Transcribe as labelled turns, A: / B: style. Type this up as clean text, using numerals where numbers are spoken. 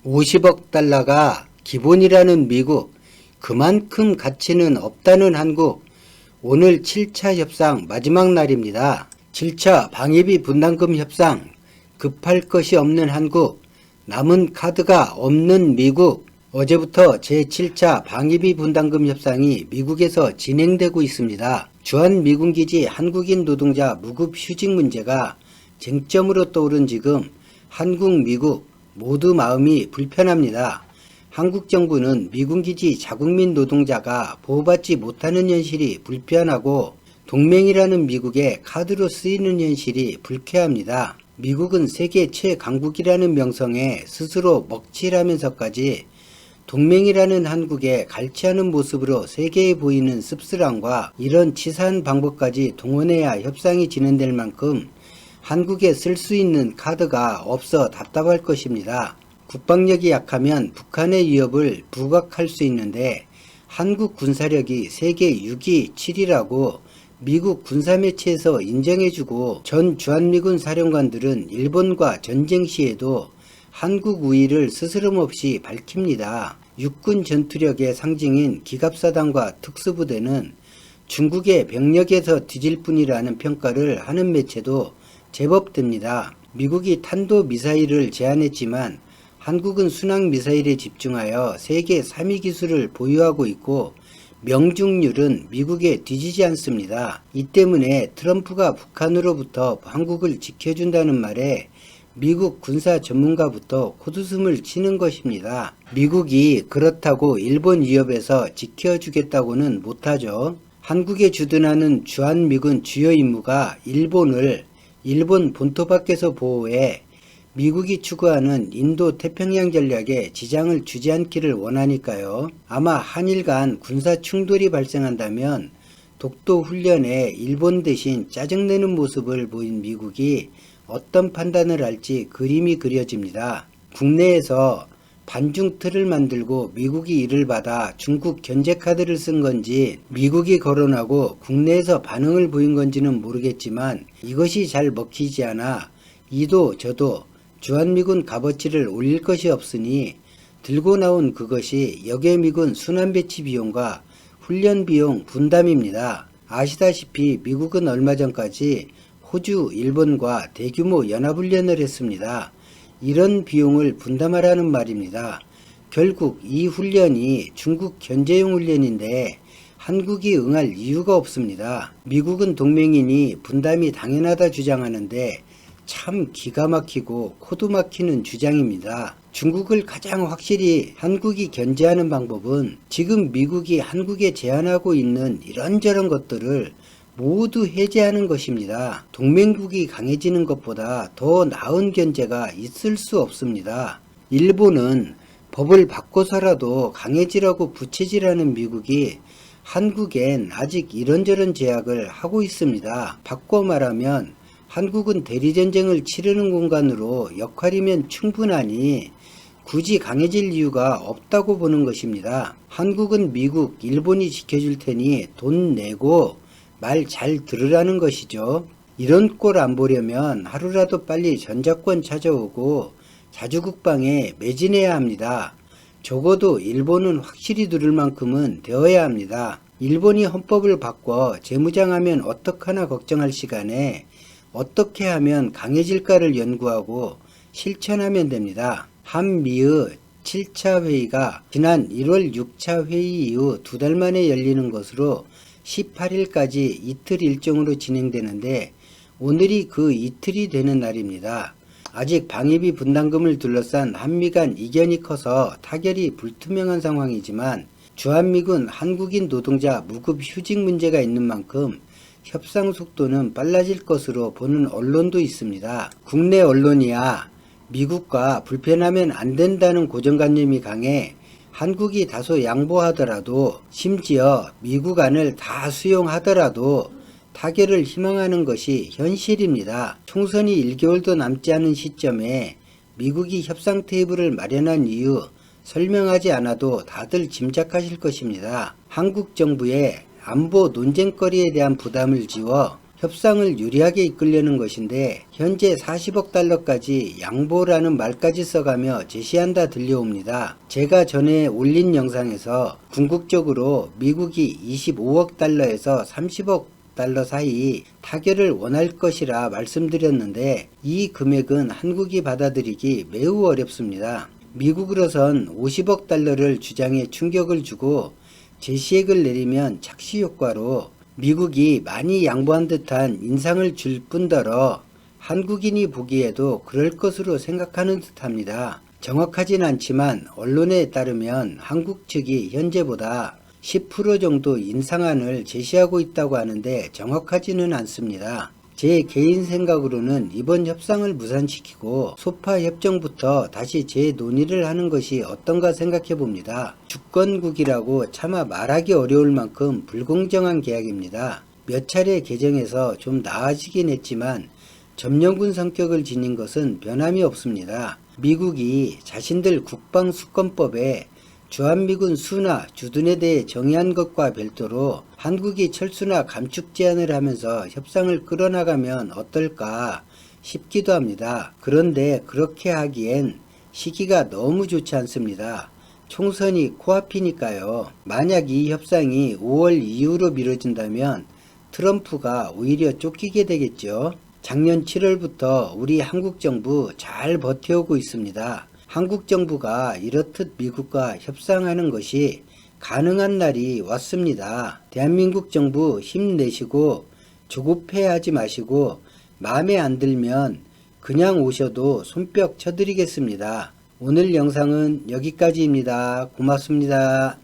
A: 50억 달러가 기본이라는 미국, 그만큼 가치는 없다는 한국. 오늘 7차 협상 마지막 날입니다. 7차 방위비 분담금 협상, 급할 것이 없는 한국, 남은 카드가 없는 미국. 어제부터 제7차 방위비 분담금 협상이 미국에서 진행되고 있습니다. 주한미군기지 한국인 노동자 무급 휴직 문제가 쟁점으로 떠오른 지금 한국, 미국 모두 마음이 불편합니다. 한국 정부는 미군기지 자국민 노동자가 보호받지 못하는 현실이 불편하고 동맹이라는 미국의 카드로 쓰이는 현실이 불쾌합니다. 미국은 세계 최강국이라는 명성에 스스로 먹칠하면서까지 동맹이라는 한국에 갈취하는 모습으로 세계에 보이는 씁쓸함과 이런 치사한 방법까지 동원해야 협상이 진행될 만큼 한국에 쓸 수 있는 카드가 없어 답답할 것입니다. 국방력이 약하면 북한의 위협을 부각할 수 있는데 한국 군사력이 세계 6위, 7위라고 미국 군사매체에서 인정해주고 전 주한미군 사령관들은 일본과 전쟁 시에도 한국 우위를 스스럼없이 밝힙니다. 육군 전투력의 상징인 기갑사단과 특수부대는 중국의 병력에서 뒤질 뿐이라는 평가를 하는 매체도 제법 됩니다. 미국이 탄도미사일을 제안했지만 한국은 순항미사일에 집중하여 세계 3위 기술을 보유하고 있고 명중률은 미국에 뒤지지 않습니다. 이 때문에 트럼프가 북한으로부터 한국을 지켜준다는 말에 미국 군사 전문가부터 코웃음을 치는 것입니다. 미국이 그렇다고 일본 위협에서 지켜주겠다고는 못하죠. 한국에 주둔하는 주한미군 주요 임무가 일본 본토 밖에서 보호해 미국이 추구하는 인도 태평양 전략에 지장을 주지 않기를 원하니까요. 아마 한일 간 군사 충돌이 발생한다면 독도 훈련에 일본 대신 짜증내는 모습을 보인 미국이 어떤 판단을 할지 그림이 그려집니다. 국내에서 반중 틀을 만들고 미국이 이를 받아 중국 견제 카드를 쓴 건지 미국이 거론하고 국내에서 반응을 보인 건지는 모르겠지만 이것이 잘 먹히지 않아 이도 저도 주한미군 값어치를 올릴 것이 없으니 들고 나온 그것이 역외미군 순환배치 비용과 훈련 비용 분담입니다. 아시다시피 미국은 얼마 전까지 호주, 일본과 대규모 연합훈련을 했습니다. 이런 비용을 분담하라는 말입니다. 결국 이 훈련이 중국 견제용 훈련인데 한국이 응할 이유가 없습니다. 미국은 동맹이니 분담이 당연하다 주장하는데 참 기가 막히고 코도 막히는 주장입니다. 중국을 가장 확실히 한국이 견제하는 방법은 지금 미국이 한국에 제안하고 있는 이런저런 것들을 모두 해제하는 것입니다. 동맹국이 강해지는 것보다 더 나은 견제가 있을 수 없습니다. 일본은 법을 바꿔서라도 강해지라고 부채질하는 미국이 한국엔 아직 이런저런 제약을 하고 있습니다. 바꿔 말하면 한국은 대리전쟁을 치르는 공간으로 역할이면 충분하니 굳이 강해질 이유가 없다고 보는 것입니다. 한국은 미국, 일본이 지켜줄 테니 돈 내고 말 잘 들으라는 것이죠. 이런 꼴 안 보려면 하루라도 빨리 전자권 찾아오고 자주국방에 매진해야 합니다. 적어도 일본은 확실히 들을 만큼은 되어야 합니다. 일본이 헌법을 바꿔 재무장하면 어떡하나 걱정할 시간에 어떻게 하면 강해질까를 연구하고 실천하면 됩니다. 한미의 7차 회의가 지난 1월 6차 회의 이후 2달 만에 열리는 것으로 18일까지 이틀 일정으로 진행되는데 오늘이 그 이틀이 되는 날입니다. 아직 방위비 분담금을 둘러싼 한미 간 이견이 커서 타결이 불투명한 상황이지만 주한미군 한국인 노동자 무급 휴직 문제가 있는 만큼 협상 속도는 빨라질 것으로 보는 언론도 있습니다. 국내 언론이야 미국과 불편하면 안 된다는 고정관념이 강해 한국이 다소 양보하더라도 심지어 미국 안을 다 수용하더라도 타결을 희망하는 것이 현실입니다. 총선이 1개월도 남지 않은 시점에 미국이 협상 테이블을 마련한 이유 설명하지 않아도 다들 짐작하실 것입니다. 한국 정부의 안보 논쟁거리에 대한 부담을 지워 협상을 유리하게 이끌려는 것인데 현재 40억 달러까지 양보라는 말까지 써가며 제시한다 들려옵니다. 제가 전에 올린 영상에서 궁극적으로 미국이 25억 달러에서 30억 달러 사이 타결을 원할 것이라 말씀드렸는데 이 금액은 한국이 받아들이기 매우 어렵습니다. 미국으로선 50억 달러를 주장해 충격을 주고 제시액을 내리면 착시 효과로 미국이 많이 양보한 듯한 인상을 줄 뿐더러 한국인이 보기에도 그럴 것으로 생각하는 듯합니다. 정확하진 않지만 언론에 따르면 한국 측이 현재보다 10% 정도 인상안을 제시하고 있다고 하는데 정확하지는 않습니다. 제 개인 생각으로는 이번 협상을 무산시키고 소파 협정부터 다시 재논의를 하는 것이 어떤가 생각해 봅니다. 주권국이라고 차마 말하기 어려울 만큼 불공정한 계약입니다. 몇 차례 개정해서 좀 나아지긴 했지만 점령군 성격을 지닌 것은 변함이 없습니다. 미국이 자신들 국방수권법에 주한미군 수나 주둔에 대해 정의한 것과 별도로 한국이 철수나 감축 제한을 하면서 협상을 끌어나가면 어떨까 싶기도 합니다. 그런데 그렇게 하기엔 시기가 너무 좋지 않습니다. 총선이 코앞이니까요. 만약 이 협상이 5월 이후로 미뤄진다면 트럼프가 오히려 쫓기게 되겠죠. 작년 7월부터 우리 한국 정부 잘 버텨오고 있습니다. 한국 정부가 이렇듯 미국과 협상하는 것이 가능한 날이 왔습니다. 대한민국 정부 힘내시고 조급해하지 마시고 마음에 안 들면 그냥 오셔도 손뼉 쳐드리겠습니다. 오늘 영상은 여기까지입니다. 고맙습니다.